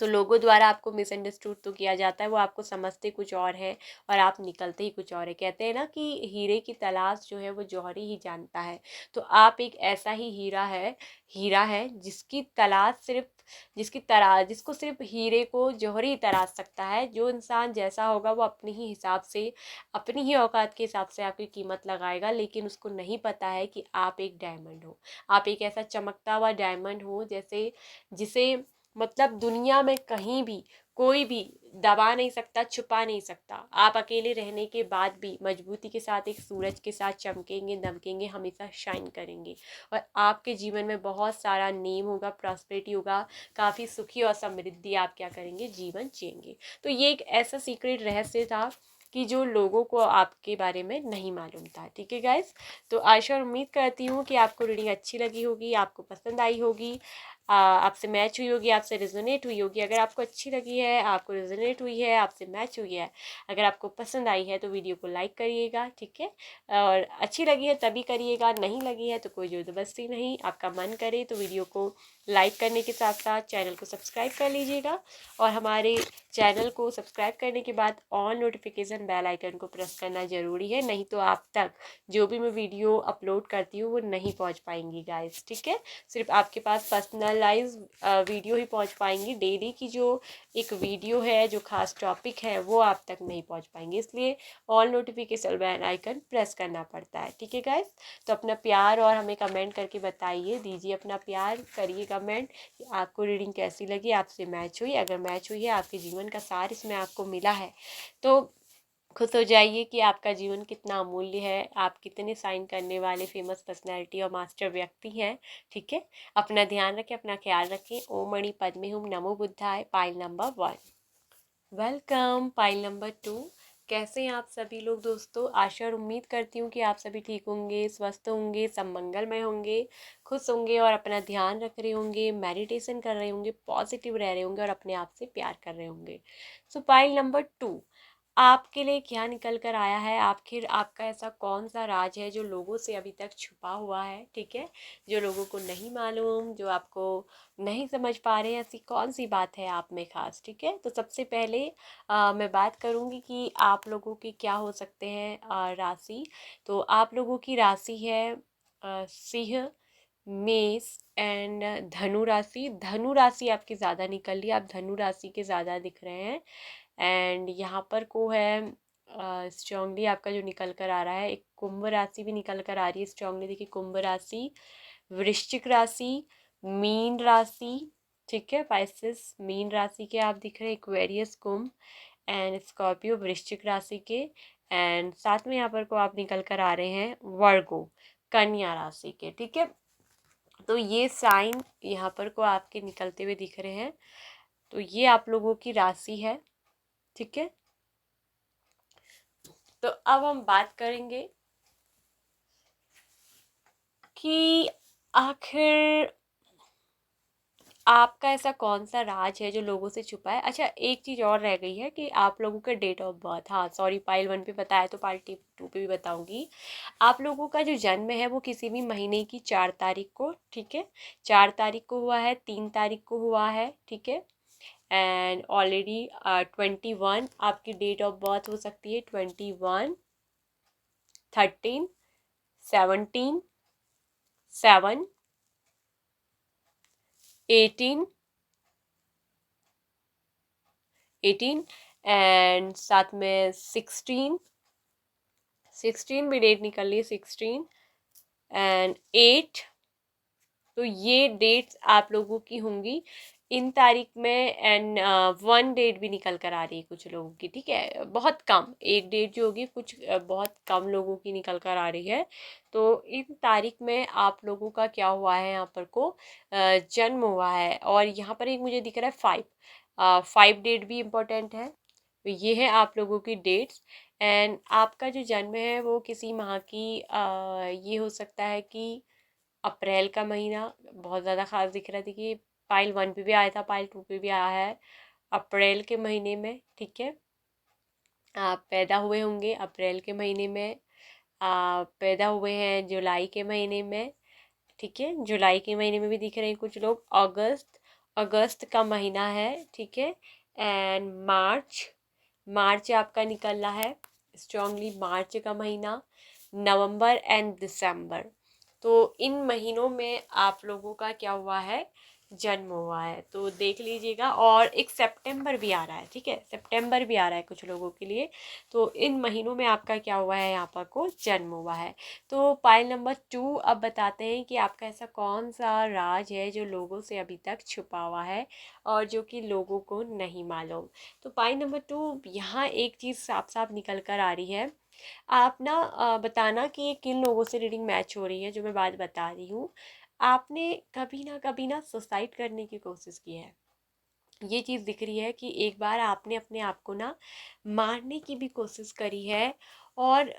तो लोगों द्वारा आपको मिसअंडरस्टूड तो किया जाता है, वो आपको समझते कुछ और है और आप निकलते ही कुछ और है। कहते हैं ना कि हीरे की तलाश जो है वो जौहरी ही जानता है। तो आप एक ऐसा ही हीरा है जिसकी तलाश सिर्फ, जिसको सिर्फ हीरे को जौहरी ही तराश सकता है। जो इंसान जैसा होगा वो अपने ही हिसाब से, अपनी ही औकात के हिसाब से आपकी कीमत लगाएगा, लेकिन उसको नहीं पता है कि आप एक डायमंड हो। आप एक ऐसा चमकता हुआ डायमंड हो जैसे, जिसे मतलब दुनिया में कहीं भी कोई भी दबा नहीं सकता, छुपा नहीं सकता। आप अकेले रहने के बाद भी मजबूती के साथ एक सूरज के साथ चमकेंगे, दमकेंगे, हमेशा शाइन करेंगे। और आपके जीवन में बहुत सारा नेम होगा, प्रॉस्पेरिटी होगा, काफ़ी सुखी और समृद्धि आप क्या करेंगे, जीवन जिएंगे। तो ये एक ऐसा सीक्रेट रहस्य था कि जो लोगों को आपके बारे में नहीं मालूम था। ठीक है गाइस, तो आशा और उम्मीद करती हूँ कि आपको रीडिंग अच्छी लगी होगी, आपको पसंद आई होगी, आपसे मैच हुई होगी, आपसे रिजोनेट हुई होगी। अगर आपको अच्छी लगी है, आपको रिजोनेट हुई है, आपसे मैच हुई है, अगर आपको पसंद आई है, तो वीडियो को लाइक करिएगा। ठीक है, और अच्छी लगी है तभी करिएगा, नहीं लगी है तो कोई ज़बरदस्ती नहीं। आपका मन करे तो वीडियो को लाइक करने के साथ साथ चैनल को सब्सक्राइब कर लीजिएगा। और हमारे चैनल को सब्सक्राइब करने के बाद ऑल नोटिफिकेशन बेल आइकन को प्रेस करना ज़रूरी है, नहीं तो आप तक जो भी मैं वीडियो अपलोड करती हूँ वो नहीं पहुँच पाएंगी गाइस। ठीक है, सिर्फ आपके पास पर्सनलाइज वीडियो ही पहुँच पाएंगी। डेली की जो एक वीडियो है, जो खास टॉपिक है, वो आप तक नहीं पहुँच पाएंगे, इसलिए all notification bell icon press करना पड़ता है। ठीक है गाइस, तो अपना प्यार और हमें कमेंट करके बताइए, दीजिए अपना प्यार, करिए कमेंट कि आपको रीडिंग कैसी लगी, आपसे मैच हुई। अगर मैच हुई है, आपके जीवन का सार इसमें आपको मिला है, तो खुश हो जाइए कि आपका जीवन कितना अमूल्य है, आप कितने साइन करने वाले फेमस पर्सनैलिटी और मास्टर व्यक्ति हैं। ठीक है, अपना ध्यान रखें, अपना ख्याल रखें। ओम मणि पद्मे हुम, नमो बुद्धाय। Pile number 1, welcome. Pile number 2, कैसे हैं आप सभी लोग दोस्तों। आशा और उम्मीद करती हूँ कि आप सभी ठीक होंगे, स्वस्थ होंगे, सब मंगलमय होंगे, खुश होंगे और अपना ध्यान रख रहे होंगे, मेडिटेशन कर रहे होंगे, पॉजिटिव रह रहे होंगे और अपने आप से प्यार कर रहे होंगे। सो पाइल नंबर 2, आपके लिए क्या निकल कर आया है। आखिर आपका ऐसा कौन सा राज है जो लोगों से अभी तक छुपा हुआ है। ठीक है, जो लोगों को नहीं मालूम, जो आपको नहीं समझ पा रहे हैं, ऐसी कौन सी बात है आप में खास। ठीक है, तो सबसे पहले मैं बात करूँगी कि आप लोगों की क्या हो सकते हैं राशि। तो आप लोगों की राशि है सिंह, मेष एंड धनु राशि। धनु राशि आपकी ज़्यादा निकल रही है, आप धनु राशि के ज़्यादा दिख रहे हैं। एंड यहाँ पर को है स्ट्रांगली आपका जो निकल कर आ रहा है, एक कुंभ राशि भी निकल कर आ रही है स्ट्रांगली। देखिए, कुंभ राशि, वृश्चिक राशि, मीन राशि। ठीक है, पाइसेस मीन राशि के आप दिख रहे हैं, एक्वेरियस कुंभ एंड स्कॉर्पियो वृश्चिक राशि के। एंड साथ में यहाँ पर को आप निकल कर आ रहे हैं वर्गो कन्या राशि के। ठीक है, तो ये साइन यहाँ पर को आपके निकलते हुए दिख रहे हैं। तो ये आप लोगों की राशि है। ठीक है, तो अब हम बात करेंगे कि आखिर आपका ऐसा कौन सा राज है जो लोगों से छुपा है। अच्छा, एक चीज़ और रह गई है कि आप लोगों का डेट ऑफ बर्थ, हाँ सॉरी, पाइल 1 पे बताया तो पार्टी 2 पे भी बताऊंगी। आप लोगों का जो जन्म है वो किसी भी महीने की 4 तारीख को, ठीक है, 4 तारीख को हुआ है, 3 तारीख को हुआ है। ठीक है, एंड ऑलरेडी 21 आपकी डेट ऑफ बर्थ हो सकती है, 21, 13, 17, 7, 18, 18 एंड साथ में 16, 16 भी डेट निकल ली, 16 एंड 8, तो ये डेट्स आप लोगों की होंगी इन तारीख में। एंड वन डेट भी निकल कर आ रही है कुछ लोगों की, ठीक है, बहुत कम, एक डेट जो होगी कुछ बहुत कम लोगों की निकल कर आ रही है। तो इन तारीख में आप लोगों का क्या हुआ है, यहाँ पर को जन्म हुआ है। और यहाँ पर एक मुझे दिख रहा है 5 डेट भी इम्पोर्टेंट है। तो ये है आप लोगों की डेट्स। एंड आपका जो जन्म है वो किसी माह की ये हो सकता है कि अप्रैल का महीना बहुत ज़्यादा खास दिख रहा है। देखिए पाइल 1 पे भी आया था, पाइल 2 पे भी आया है, अप्रैल के महीने में, ठीक है। आप पैदा हुए होंगे अप्रैल के महीने में, आप पैदा हुए हैं जुलाई के महीने में, ठीक है, जुलाई के महीने में भी दिख रहे हैं कुछ लोग। अगस्त का महीना है, ठीक है। एंड मार्च आपका निकल रहा है स्ट्रांगली, मार्च का महीना, नवंबर एंड दिसंबर। तो इन महीनों में आप लोगों का क्या हुआ है, जन्म हुआ है, तो देख लीजिएगा। और एक सितंबर भी आ रहा है, ठीक है, सितंबर भी आ रहा है कुछ लोगों के लिए। तो इन महीनों में आपका क्या हुआ है, यहाँ पर को जन्म हुआ है। तो पाइल नंबर 2 अब बताते हैं कि आपका ऐसा कौन सा राज है जो लोगों से अभी तक छुपा हुआ है और जो कि लोगों को नहीं मालूम। तो पाइल नंबर 2 यहाँ एक चीज़ साफ साफ निकल कर आ रही है। आप ना बताना कि ये किन लोगों से रीडिंग मैच हो रही है जो मैं बात बता रही हूँ। आपने कभी ना सुसाइड करने की कोशिश की है, ये चीज़ दिख रही है कि एक बार आपने अपने आप को ना मारने की भी कोशिश करी है। और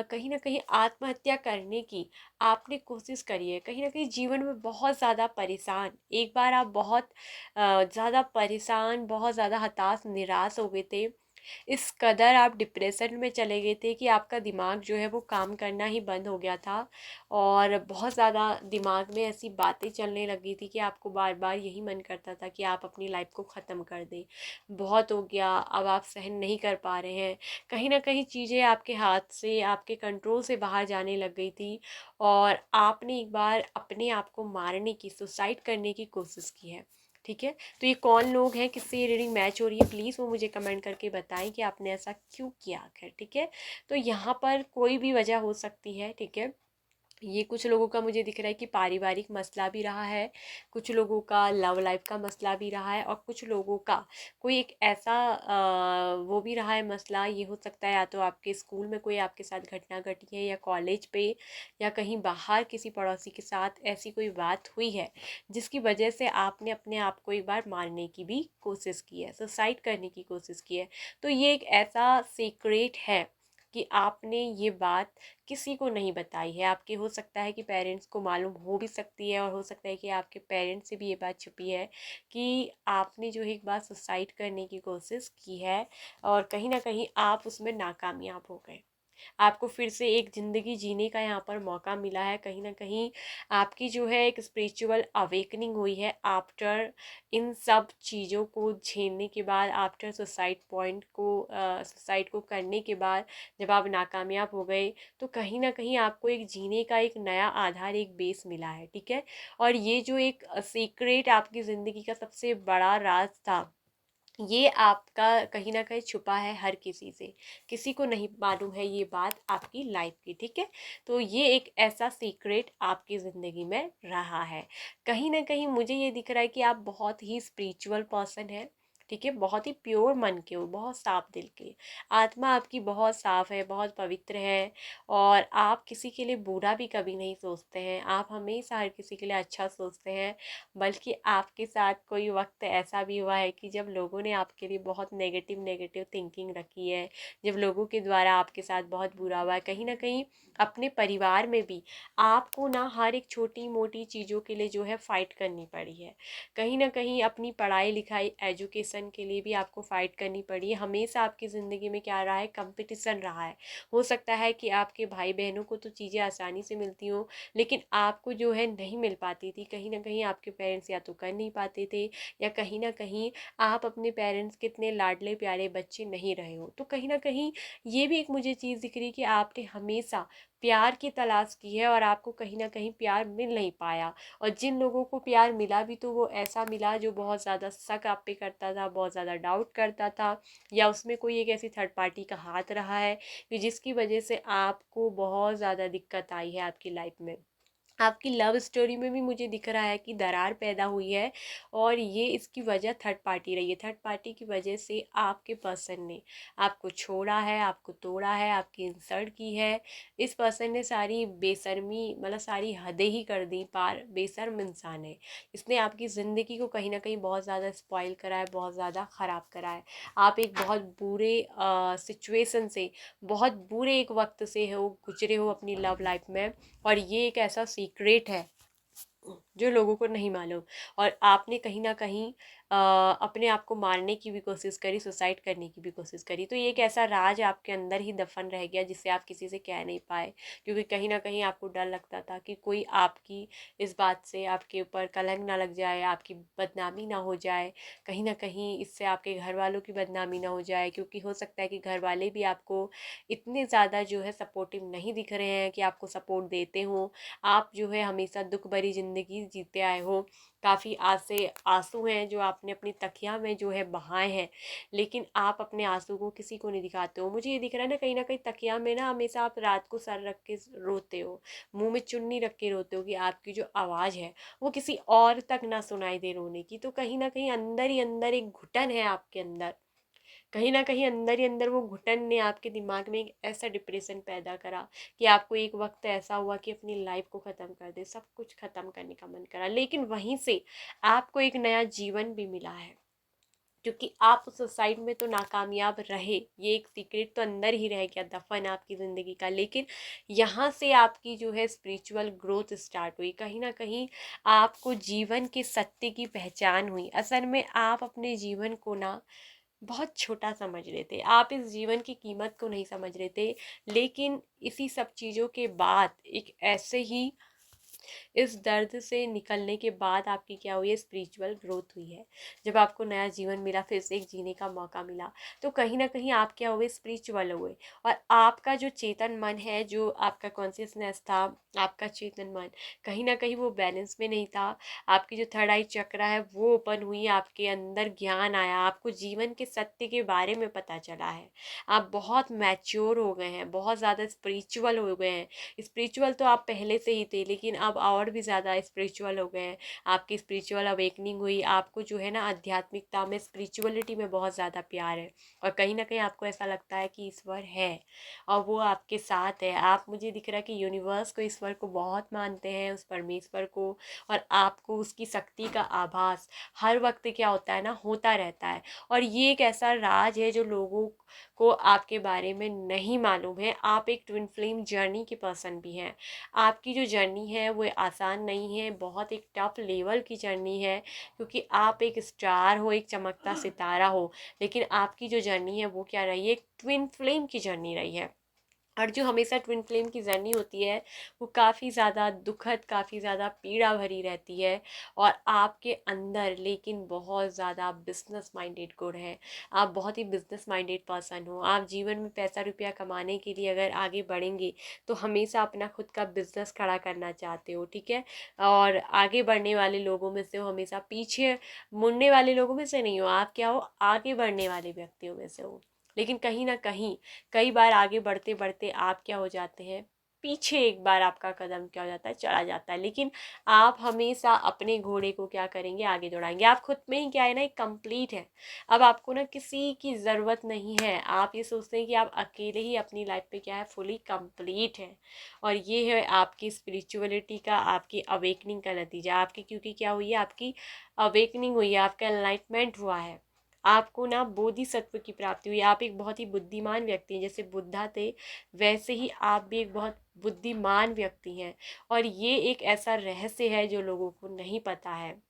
कहीं ना कहीं आत्महत्या करने की आपने कोशिश करी है। कहीं ना कहीं जीवन में बहुत ज़्यादा परेशान, एक बार आप बहुत ज़्यादा परेशान, बहुत ज़्यादा हताश निराश हो गए थे। इस कदर आप डिप्रेशन में चले गए थे कि आपका दिमाग जो है वो काम करना ही बंद हो गया था। और बहुत ज़्यादा दिमाग में ऐसी बातें चलने लगी थी कि आपको बार बार यही मन करता था कि आप अपनी लाइफ को ख़त्म कर दें, बहुत हो गया, अब आप सहन नहीं कर पा रहे हैं। कहीं ना कहीं चीज़ें आपके हाथ से, आपके कंट्रोल से बाहर जाने लग गई थी। और आपने एक बार अपने आप को मारने की, सुसाइड करने की कोशिश की है, ठीक है। तो ये कौन लोग हैं, किससे ये रीडिंग मैच हो रही है, प्लीज़ वो मुझे कमेंट करके बताएं कि आपने ऐसा क्यों किया आखिर, ठीक है। तो यहाँ पर कोई भी वजह हो सकती है, ठीक है। ये कुछ लोगों का मुझे दिख रहा है कि पारिवारिक मसला भी रहा है, कुछ लोगों का लव लाइफ का मसला भी रहा है, और कुछ लोगों का कोई एक ऐसा वो भी रहा है मसला। ये हो सकता है या तो आपके स्कूल में कोई आपके साथ घटना घटी है, या कॉलेज पे, या कहीं बाहर किसी पड़ोसी के साथ ऐसी कोई बात हुई है जिसकी वजह से आपने अपने आप को एक बार मारने की भी कोशिश की है, सुसाइड करने की कोशिश की है। तो ये एक ऐसा सीक्रेट है कि आपने ये बात किसी को नहीं बताई है। आपके हो सकता है कि पेरेंट्स को मालूम हो भी सकती है, और हो सकता है कि आपके पेरेंट्स से भी ये बात छुपी है कि आपने जो है एक बार सुसाइड करने की कोशिश की है, और कहीं ना कहीं आप उसमें नाकामयाब हो गए। आपको फिर से एक ज़िंदगी जीने का यहाँ पर मौका मिला है। कहीं ना कहीं आपकी जो है एक स्पिरिचुअल अवेकनिंग हुई है आफ्टर इन सब चीज़ों को झेलने के बाद, आफ्टर सुसाइड को करने के बाद जब आप नाकामयाब हो गए, तो कहीं ना कहीं आपको एक जीने का एक नया आधार, एक बेस मिला है, ठीक है। और ये जो एक सीक्रेट आपकी ज़िंदगी का सबसे बड़ा राज था, ये आपका कहीं ना कहीं छुपा है हर किसी से, किसी को नहीं मालूम है ये बात आपकी लाइफ की, ठीक है। तो ये एक ऐसा सीक्रेट आपकी ज़िंदगी में रहा है। कहीं ना कहीं मुझे ये दिख रहा है कि आप बहुत ही स्पिरिचुअल पर्सन है, ठीक है, बहुत ही प्योर मन के हो, बहुत साफ दिल के, आत्मा आपकी बहुत साफ है, बहुत पवित्र है। और आप किसी के लिए बुरा भी कभी नहीं सोचते हैं, आप हमेशा हर किसी के लिए अच्छा सोचते हैं। बल्कि आपके साथ कोई वक्त ऐसा भी हुआ है कि जब लोगों ने आपके लिए बहुत नेगेटिव नेगेटिव थिंकिंग रखी है, जब लोगों के द्वारा आपके साथ बहुत बुरा हुआ है। कहीं ना कहीं अपने परिवार में भी आपको ना हर एक छोटी मोटी चीज़ों के लिए जो है फ़ाइट करनी पड़ी है। कहीं ना कहीं अपनी पढ़ाई लिखाई, एजुकेशन के लिए भी आपको फ़ाइट करनी पड़ी है। हमेशा आपकी ज़िंदगी में क्या रहा है, कंपटीशन रहा है। हो सकता है कि आपके भाई बहनों को तो चीज़ें आसानी से मिलती हों, लेकिन आपको जो है नहीं मिल पाती थी। कहीं ना कहीं आपके पेरेंट्स या तो कर नहीं पाते थे, या कहीं ना कहीं आप अपने पेरेंट्स के इतने लाडले प्यारे बच्चे नहीं रहे हो। तो कहीं ना कहीं ये भी एक मुझे चीज़ दिख रही है कि आपने हमेशा प्यार की तलाश की है, और आपको कहीं ना कहीं प्यार मिल नहीं पाया। और जिन लोगों को प्यार मिला भी, तो वो ऐसा मिला जो बहुत ज़्यादा शक आप पे करता था, बहुत ज़्यादा डाउट करता था, या उसमें कोई एक ऐसी थर्ड पार्टी का हाथ रहा है कि जिसकी वजह से आपको बहुत ज़्यादा दिक्कत आई है आपकी लाइफ में। आपकी लव स्टोरी में भी मुझे दिख रहा है कि दरार पैदा हुई है, और ये इसकी वजह थर्ड पार्टी रही है। थर्ड पार्टी की वजह से आपके पर्सन ने आपको छोड़ा है, आपको तोड़ा है, आपकी इंसल्ट की है। इस पर्सन ने सारी बेशर्मी, मतलब सारी हदें ही कर दी पार। बेशर्म इंसान है। इसने आपकी ज़िंदगी को कहीं ना कहीं बहुत ज़्यादा स्पॉइल करा है, बहुत ज़्यादा ख़राब करा है। आप एक बहुत बुरे सिचुएशन से, बहुत बुरे एक वक्त से हो गुजरे हो अपनी लव लाइफ में, और ये एक ऐसा सीक्रेट है जो लोगों को नहीं मालूम। और आपने कहीं ना कहीं अपने आप को मारने की भी कोशिश करी, सुसाइड करने की भी कोशिश करी। तो ये एक ऐसा राज आपके अंदर ही दफन रह गया जिसे आप किसी से कह नहीं पाए, क्योंकि कहीं ना कहीं आपको डर लगता था कि कोई आपकी इस बात से आपके ऊपर कलंक ना लग जाए, आपकी बदनामी ना हो जाए, कहीं ना कहीं इससे आपके घर वालों की बदनामी ना हो जाए। क्योंकि हो सकता है कि घर वाले भी आपको इतने ज़्यादा जो है सपोर्टिव नहीं दिख रहे हैं कि आपको सपोर्ट देते हों। आप जो है हमेशा दुख भरी ज़िंदगी जीते आए हो। काफ़ी आसे आंसू हैं जो आपने अपनी तकिया में जो है बहाए हैं, लेकिन आप अपने आंसू को किसी को नहीं दिखाते हो। मुझे ये दिख रहा है ना कहीं तकिया में ना हमेशा आप रात को सर रख के रोते हो, मुंह में चुन्नी रख के रोते हो, कि आपकी जो आवाज़ है वो किसी और तक ना सुनाई दे रोने की। तो कहीं ना कहीं अंदर ही अंदर एक घुटन है आपके अंदर। कहीं न कहीं अंदर ही अंदर वो घुटन ने आपके दिमाग में एक ऐसा डिप्रेशन पैदा करा कि आपको एक वक्त ऐसा हुआ कि अपनी लाइफ को ख़त्म कर दे, सब कुछ ख़त्म करने का मन करा। लेकिन वहीं से आपको एक नया जीवन भी मिला है, क्योंकि आप उस सुसाइड में तो नाकामयाब रहे। ये एक सीक्रेट तो अंदर ही रह गया, दफन आपकी ज़िंदगी का। लेकिन यहाँ से आपकी जो है स्पिरिचुअल ग्रोथ स्टार्ट हुई। कहीं ना कहीं आपको जीवन के सत्य की पहचान हुई। असल में आप अपने जीवन को ना बहुत छोटा समझ रहे थे, आप इस जीवन की कीमत को नहीं समझ रहे थे। लेकिन इसी सब चीज़ों के बाद एक ऐसे ही इस दर्द से निकलने के बाद आपकी क्या हुई है, स्पिरिचुअल ग्रोथ हुई है। जब आपको नया जीवन मिला, फिर से एक जीने का मौका मिला, तो कहीं ना कहीं आप क्या हुए, स्पिरिचुअल हुए। और आपका जो चेतन मन है, जो आपका कॉन्शियसनेस था, आपका चेतन मन कहीं ना कहीं वो बैलेंस में नहीं था। आपकी जो थर्ड आई चक्रा है वो ओपन हुई, आपके अंदर ज्ञान आया, आपको जीवन के सत्य के बारे में पता चला है। आप बहुत मैच्योर हो गए हैं, बहुत ज़्यादा स्पिरिचुअल हो गए हैं। स्पिरिचुअल तो आप पहले से ही थे, लेकिन अब और भी ज़्यादा स्पिरिचुअल हो गए हैं। आपकी स्पिरिचुअल अवेकनिंग हुई। आपको जो है ना आध्यात्मिकता में, स्पिरिचुअलिटी में बहुत ज़्यादा प्यार है, और कहीं ना कहीं आपको ऐसा लगता है कि ईश्वर है और वो आपके साथ है। आप, मुझे दिख रहा है कि यूनिवर्स को, ईश्वर को बहुत मानते हैं, उस परमेश्वर को। और आपको उसकी शक्ति का आभास हर वक्त क्या होता है ना, होता रहता है। और ये एक ऐसा राज है जो लोगों को आपके बारे में नहीं मालूम है। आप एक ट्विन फ्लेम जर्नी के पर्सन भी हैं। आपकी जो जर्नी है वो आसान नहीं है, बहुत एक टफ लेवल की जर्नी है, क्योंकि आप एक स्टार हो, एक चमकता सितारा हो। लेकिन आपकी जो जर्नी है वो क्या रही है, एक ट्विन फ्लेम की जर्नी रही है। और जो हमेशा ट्विन फ्लेम की जर्नी होती है वो काफ़ी ज़्यादा दुखद, काफ़ी ज़्यादा पीड़ा भरी रहती है। और आपके अंदर लेकिन बहुत ज़्यादा बिजनेस माइंडेड गुण है। आप बहुत ही बिजनेस माइंडेड पर्सन हो। आप जीवन में पैसा रुपया कमाने के लिए अगर आगे बढ़ेंगे तो हमेशा अपना खुद का बिजनेस खड़ा करना चाहते हो, ठीक है। और आगे बढ़ने वाले लोगों में से हो, हमेशा पीछे मुड़ने वाले लोगों में से नहीं हो। आप क्या हो, आगे बढ़ने वाले व्यक्तियों में से हो। लेकिन कहीं ना कहीं कई बार आगे बढ़ते बढ़ते आप क्या हो जाते हैं, पीछे एक बार आपका कदम क्या हो जाता है, चला जाता है। लेकिन आप हमेशा अपने घोड़े को क्या करेंगे, आगे दौड़ाएंगे। आप खुद में ही क्या है ना, एक कंप्लीट है। अब आपको ना किसी की ज़रूरत नहीं है। आप ये सोचते हैं कि आप अकेले ही अपनी लाइफ पे क्या है, फुली कंप्लीट है। और ये है आपकी स्पिरिचुअलिटी का, आपकी अवेकनिंग का नतीजा। आपकी क्योंकि क्या हुई है, आपकी अवेकनिंग हुई है, आपका एनलाइटमेंट हुआ है। आपको ना बोधिसत्व की प्राप्ति हुई। आप एक बहुत ही बुद्धिमान व्यक्ति हैं। जैसे बुद्धा थे, वैसे ही आप भी एक बहुत बुद्धिमान व्यक्ति हैं। और ये एक ऐसा रहस्य है जो लोगों को नहीं पता है।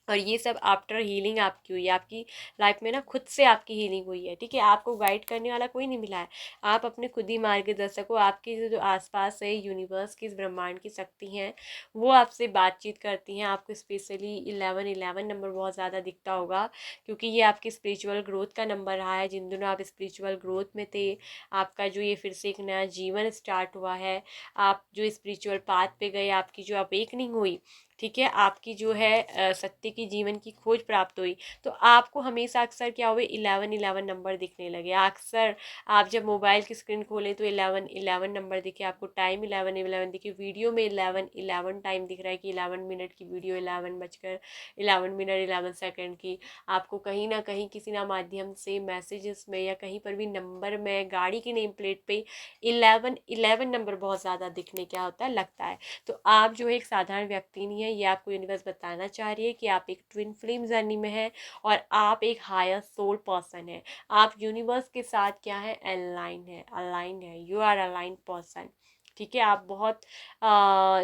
और ये सब आफ्टर हीलिंग आपकी हुई है। आपकी लाइफ में ना खुद से आपकी हीलिंग हुई है, ठीक है। आपको गाइड करने वाला कोई नहीं मिला है। आप अपने खुद ही मार्गदर्शक हो। आपके जो आसपास है, यूनिवर्स की, इस ब्रह्मांड की शक्ति हैं, वो आपसे बातचीत करती हैं। आपको स्पेशली 1111 नंबर बहुत ज़्यादा दिखता होगा, क्योंकि ये आपकी स्पिरिचुअल ग्रोथ का नंबर रहा है। जिन दिनों आप स्पिरिचुअल ग्रोथ में थे, आपका जो ये फिर से एक नया जीवन स्टार्ट हुआ है, आप जो स्पिरिचुअल पाथ पे गए, आपकी जो अवेकनिंग हुई, ठीक है, आपकी जो है सत्य की जीवन की खोज प्राप्त हुई, तो आपको हमेशा अक्सर क्या हुए 11 नंबर दिखने लगे। अक्सर आप जब मोबाइल की स्क्रीन खोलें तो 11 नंबर दिखे आपको, टाइम 11 दिखे, वीडियो में 11 टाइम दिख रहा है कि 11 मिनट की वीडियो, 11 बजकर 11 मिनट 11 सेकेंड की। आपको कहीं ना कहीं किसी ना माध्यम से मैसेजेस में या कहीं पर भी नंबर में, गाड़ी की नेम प्लेट पे 11 नंबर बहुत ज़्यादा दिखने क्या होता है लगता है। तो आप जो है एक साधारण व्यक्ति नहीं है, ये आपको यूनिवर्स बताना चाह रही है कि आप एक ट्विन फ्लेम जर्नी में है और आप एक हायर सोल पर्सन है। आप यूनिवर्स के साथ क्या है, अलाइन है, यू आर अलाइन पर्सन। ठीक है, आप बहुत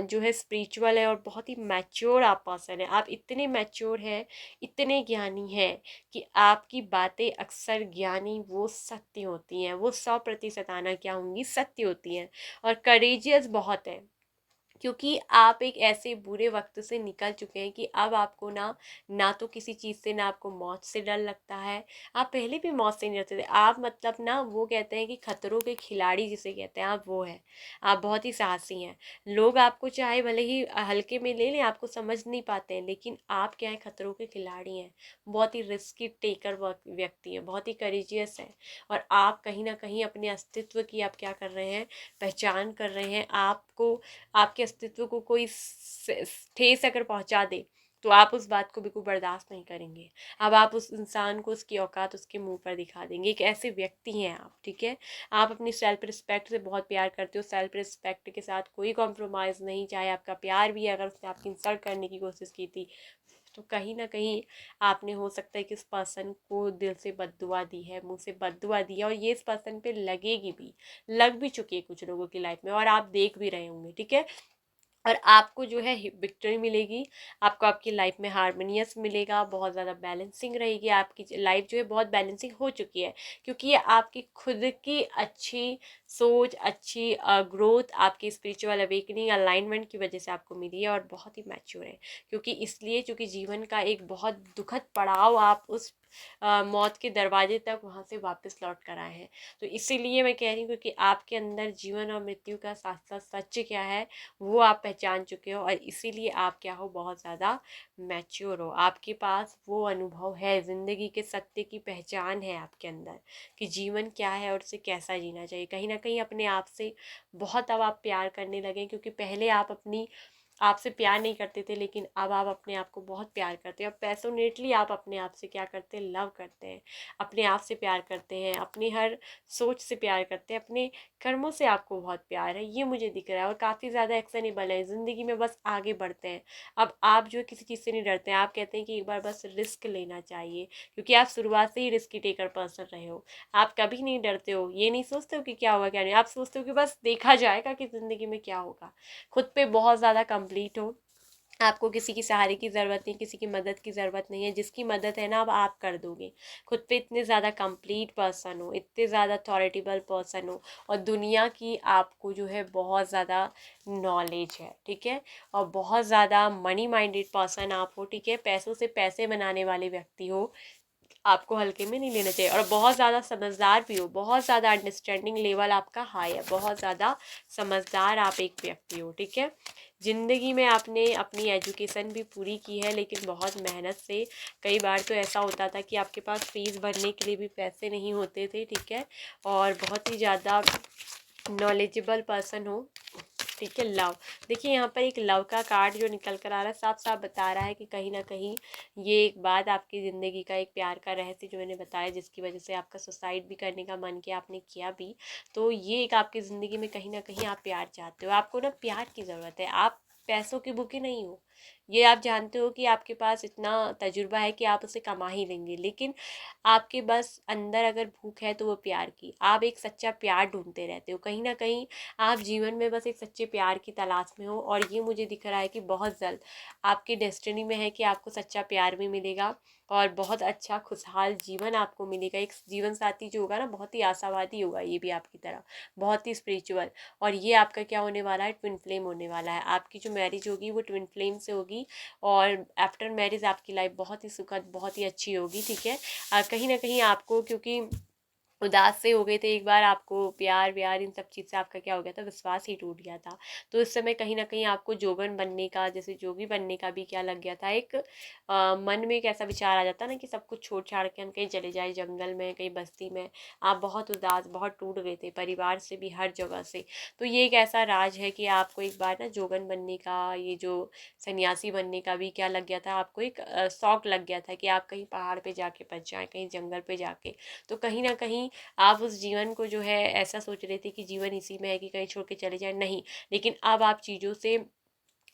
जो है स्पिरिचुअल है और बहुत ही मैच्योर आप पर्सन है। आप इतने मैच्योर हैं, इतने ज्ञानी हैं कि आपकी बातें अक्सर ज्ञानी वो सत्य होती हैं, वो 100% आना क्या होंगी, सत्य होती हैं। और करेजियस बहुत है, क्योंकि आप एक ऐसे बुरे वक्त से निकल चुके हैं कि अब आपको ना ना तो किसी चीज़ से, ना आपको मौत से डर लगता है। आप पहले भी मौत से नहीं डरते थे, आप मतलब ना वो कहते हैं कि खतरों के खिलाड़ी जिसे कहते हैं आप, वो है। आप बहुत ही साहसी हैं। लोग आपको चाहे भले ही हल्के में ले लें, आपको समझ नहीं पाते हैं, लेकिन आप क्या है, खतरों के खिलाड़ी हैं। बहुत ही रिस्की टेकर व्यक्ति हैं, बहुत ही करेजियस हैं। और आप कहीं ना कहीं अपने अस्तित्व की आप क्या कर रहे हैं, पहचान कर रहे हैं। आपको आपके अस्तित्व को कोई ठेस अगर पहुंचा दे तो आप उस बात को बिल्कुल बर्दाश्त नहीं करेंगे। अब आप उस इंसान को उसकी औकात उसके मुंह पर दिखा देंगे। एक ऐसे व्यक्ति हैं आप, ठीक है। आप अपनी सेल्फ रिस्पेक्ट से बहुत प्यार करते हो, सेल्फ रिस्पेक्ट के साथ कोई कॉम्प्रोमाइज़ नहीं, चाहे आपका प्यार भी है, अगर उसने आपकी इंसल्ट करने की कोशिश की थी तो कहीं ना कहीं आपने हो सकता है कि उस पर्सन को दिल से बद्दुआ दी है, मुंह से बद्दुआ दी है, और ये इस पर्सन पे लगेगी भी, लग भी चुकी है कुछ लोगों की लाइफ में, और आप देख भी रहे होंगे, ठीक है। और आपको जो है विक्ट्री मिलेगी, आपको आपकी लाइफ में हारमोनियस मिलेगा, बहुत ज़्यादा बैलेंसिंग रहेगी। आपकी लाइफ जो है बहुत बैलेंसिंग हो चुकी है, क्योंकि ये आपकी खुद की अच्छी सोच, अच्छी ग्रोथ, आपकी स्पिरिचुअल अवेकनिंग, अलाइनमेंट की वजह से आपको मिली है, और बहुत ही मैच्योर है। क्योंकि इसलिए, क्योंकि जीवन का एक बहुत दुखद पड़ाव आप उस मौत के दरवाजे तक वहाँ से वापस लौट कर आए हैं। तो इसीलिए मैं कह रही हूँ, क्योंकि आपके अंदर जीवन और मृत्यु का साथ साथ सच क्या है वो आप पहचान चुके हो, और इसीलिए आप क्या हो, बहुत ज़्यादा मैच्योर हो। आपके पास वो अनुभव है, ज़िंदगी के सत्य की पहचान है आपके अंदर कि जीवन क्या है और उसे कैसा जीना चाहिए। कहीं ना कहीं अपने आप से बहुत अब आप प्यार करने लगे, क्योंकि पहले आप अपनी आपसे प्यार नहीं करते थे, लेकिन अब आप अपने आप को बहुत प्यार करते हैं। अब पैशनेटली आप अपने आप से क्या करते हैं, लव करते हैं, अपने आप से प्यार करते हैं, अपनी हर सोच से प्यार करते हैं, अपने कर्मों से आपको बहुत प्यार है, ये मुझे दिख रहा है। और काफ़ी ज़्यादा एक्शनेबल है ज़िंदगी में, बस आगे बढ़ते हैं। अब आप जो है किसी चीज़ से नहीं डरते हैं, आप कहते हैं कि एक बार बस रिस्क लेना चाहिए, क्योंकि आप शुरुआत से ही रिस्की टेकर पर्सन रहे हो। आप कभी नहीं डरते हो, ये नहीं सोचते हो कि क्या होगा क्या नहीं, आप सोचते हो कि बस देखा जाएगा कि ज़िंदगी में क्या होगा। खुद पे बहुत ज़्यादा कंप्लीट हो, आपको किसी की सहारे की ज़रूरत नहीं, किसी की मदद की ज़रूरत नहीं है, जिसकी मदद है ना अब आप कर दोगे। खुद पे इतने ज़्यादा कंप्लीट पर्सन हो, इतने ज़्यादा अथॉरिटेबल पर्सन हो, और दुनिया की आपको जो है बहुत ज़्यादा नॉलेज है, ठीक है। और बहुत ज़्यादा मनी माइंडेड पर्सन आप हो, ठीक है, पैसों से पैसे बनाने वाले व्यक्ति हो, आपको हल्के में नहीं लेना चाहिए। और बहुत ज़्यादा समझदार भी हो, बहुत ज़्यादा अंडरस्टैंडिंग लेवल आपका हाई है, बहुत ज़्यादा समझदार आप एक व्यक्ति हो, ठीक है। ज़िंदगी में आपने अपनी एजुकेशन भी पूरी की है, लेकिन बहुत मेहनत से। कई बार तो ऐसा होता था कि आपके पास फ़ीस भरने के लिए भी पैसे नहीं होते थे, ठीक है। और बहुत ही ज़्यादा नॉलेजेबल पर्सन हो, ठीक है। लव, देखिए यहाँ पर एक लव का कार्ड जो निकल कर आ रहा है, साफ साफ बता रहा है कि कहीं ना कहीं ये एक बात आपकी ज़िंदगी का एक प्यार का रहस्य जो मैंने बताया, जिसकी वजह से आपका सुसाइड भी करने का मन किया, आपने किया भी। तो ये एक आपकी ज़िंदगी में कहीं ना कहीं आप प्यार चाहते हो, आपको ना प्यार की ज़रूरत है, आप पैसों के भूखे नहीं हो। ये आप जानते हो कि आपके पास इतना तजुर्बा है कि आप उसे कमा ही लेंगे, लेकिन आपके बस अंदर अगर भूख है तो वो प्यार की, आप एक सच्चा प्यार ढूंढते रहते हो। कहीं ना कहीं आप जीवन में बस एक सच्चे प्यार की तलाश में हो, और ये मुझे दिख रहा है कि बहुत जल्द आपकी डेस्टिनी में है कि आपको सच्चा प्यार भी मिलेगा, और बहुत अच्छा खुशहाल जीवन आपको मिलेगा। एक जीवन साथी जो होगा ना, बहुत ही आशावादी होगा, ये भी आपकी तरह बहुत ही स्पिरिचुअल। और ये आपका क्या होने वाला है, ट्विन फ्लेम होने वाला है। आपकी जो मैरिज होगी वो ट्विन फ्लेम से होगी, और आफ्टर मैरिज आपकी लाइफ बहुत ही सुखद, बहुत ही अच्छी होगी, ठीक है। कहीं ना कहीं आपको, क्योंकि उदास से हो गए थे, एक बार आपको प्यार व्यार इन सब चीज़ से आपका क्या हो गया था, विश्वास ही टूट गया था। तो इस समय कहीं न कहीं आपको जोगन बनने का, जैसे जोगी बनने का भी क्या लग गया था, एक मन में एक ऐसा विचार आ जाता है ना कि सब कुछ छोड़-छाड़ के हम कहीं चले जाएँ जंगल में, कहीं बस्ती में। आप बहुत उदास, बहुत टूट गए थे, परिवार से भी, हर जगह से। तो ये एक ऐसा राज है कि आपको एक बार ना जोगन बनने का, ये जो सन्यासी बनने का भी क्या लग गया था, आपको एक शौक लग गया था कि आप कहीं पहाड़ पे जाके बस जाएँ, कहीं जंगल पे जाके। तो कहीं न कहीं आप उस जीवन को जो है ऐसा सोच रहे थे कि जीवन इसी में है कि कहीं छोड़ के चले जाएँ, नहीं। लेकिन अब आप चीज़ों से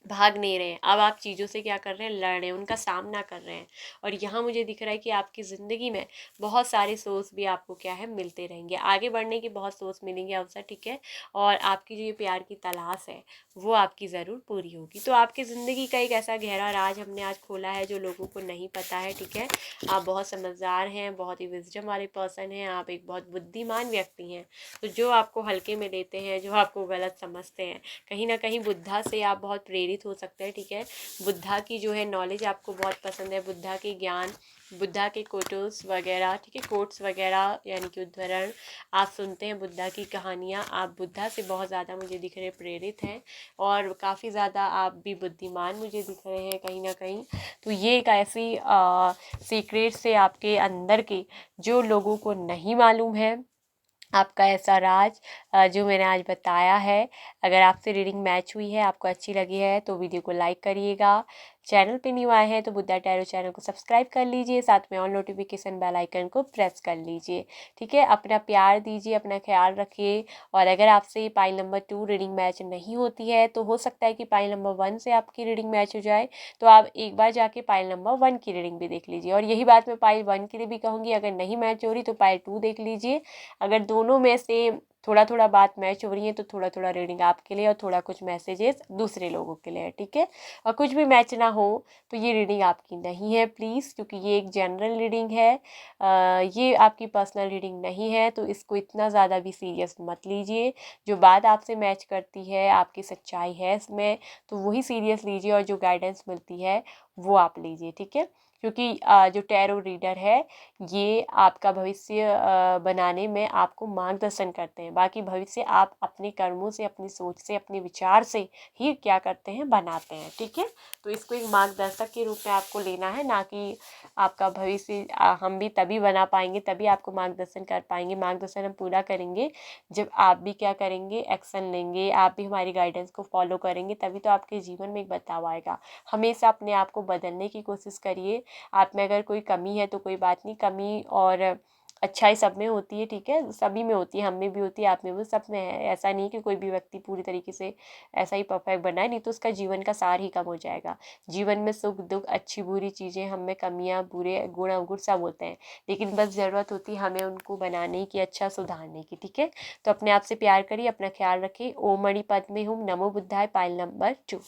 भाग नहीं रहे हैं, अब आप चीज़ों से क्या कर रहे हैं, लड़ रहे हैं, उनका सामना कर रहे हैं। और यहाँ मुझे दिख रहा है कि आपकी ज़िंदगी में बहुत सारे सोर्स भी आपको क्या है, मिलते रहेंगे, आगे बढ़ने के बहुत सोर्स मिलेंगे, अवसर, ठीक है। और आपकी जो ये प्यार की तलाश है वो आपकी ज़रूर पूरी होगी। तो आपकी ज़िंदगी का एक ऐसा गहरा राज हमने आज खोला है जो लोगों को नहीं पता है, ठीक है। आप बहुत समझदार हैं, बहुत ही विजडम वाले पर्सन हैं, आप एक बहुत बुद्धिमान व्यक्ति हैं। तो जो आपको हल्के में लेते हैं, जो आपको गलत समझते हैं, कहीं ना कहीं बुद्धा से आप बहुत प्रेरित हो सकते हैं, ठीक है। बुद्धा की जो है नॉलेज आपको बहुत पसंद है, बुद्धा के ज्ञान, बुद्धा के कोटोस वगैरह, ठीक है, कोट्स वगैरह यानी कि उद्धरण आप सुनते हैं, बुद्धा की कहानियाँ, आप बुद्धा से बहुत ज़्यादा मुझे दिख रहे प्रेरित हैं। और काफ़ी ज़्यादा आप भी बुद्धिमान मुझे दिख रहे हैं कहीं ना कहीं। तो ये एक ऐसी सीक्रेट से आपके अंदर के जो लोगों को नहीं मालूम है, आपका ऐसा राज जो मैंने आज बताया है। अगर आपसे रीडिंग मैच हुई है, आपको अच्छी लगी है, तो वीडियो को लाइक करिएगा। चैनल पे न्यू आए हैं तो बुद्धा टैरो चैनल को सब्सक्राइब कर लीजिए, साथ में ऑल नोटिफिकेशन बेल आइकन को प्रेस कर लीजिए, ठीक है। अपना प्यार दीजिए, अपना ख्याल रखिए। और अगर आपसे पाइल नंबर 2 रीडिंग मैच नहीं होती है तो हो सकता है कि पाइल नंबर 1 से आपकी रीडिंग मैच हो जाए, तो आप एक बार जाके पाइल नंबर 1 की रीडिंग भी देख लीजिए। और यही बात मैं पाइल 1 के लिए भी कहूँगी, अगर नहीं मैच हो रही तो पाइल 2 देख लीजिए। अगर दोनों में से थोड़ा थोड़ा बात मैच हो रही है तो थोड़ा थोड़ा रीडिंग आपके लिए और थोड़ा कुछ मैसेजेस दूसरे लोगों के लिए है, ठीक है। और कुछ भी मैच ना हो तो ये रीडिंग आपकी नहीं है प्लीज़, क्योंकि ये एक जनरल रीडिंग है। ये आपकी पर्सनल रीडिंग नहीं है, तो इसको इतना ज़्यादा भी सीरियस मत लीजिए। जो बात आपसे मैच करती है, आपकी सच्चाई है इसमें, तो वही सीरियस लीजिए, और जो गाइडेंस मिलती है वो आप लीजिए, ठीक है। क्योंकि जो टैरो रीडर है ये आपका भविष्य बनाने में आपको मार्गदर्शन करते हैं। बाकी भविष्य आप अपने कर्मों से, अपनी सोच से, अपने विचार से ही क्या करते हैं, बनाते हैं, ठीक है। तो इसको एक मार्गदर्शक के रूप में आपको लेना है, ना कि आपका भविष्य हम भी तभी बना पाएंगे, तभी आपको मार्गदर्शन कर पाएंगे। मार्गदर्शन हम पूरा करेंगे जब आप भी क्या करेंगे, एक्शन लेंगे, आप भी हमारी गाइडेंस को फॉलो करेंगे, तभी तो आपके जीवन में एक बदलाव आएगा। हमेशा अपने आप को बदलने की कोशिश करिए। आप में अगर कोई कमी है तो कोई बात नहीं, कमी और अच्छाई सब में होती है, ठीक है, सभी में होती है, हम में भी होती है, आप में भी, सब में है। ऐसा नहीं कि कोई भी व्यक्ति पूरी तरीके से ऐसा ही परफेक्ट बना है, नहीं तो उसका जीवन का सार ही कम हो जाएगा। जीवन में सुख दुख, अच्छी बुरी चीज़ें, हम में कमियाँ, बुरे गुण अवगुण सब होते हैं, लेकिन बस ज़रूरत होती है हमें उनको बनाने की, अच्छा सुधारने की, ठीक है। तो अपने आप से प्यार करिए, अपना ख्याल रखिए। ओम मणि पद्मे हुम, नमो बुद्धाय, पायल नंबर 2।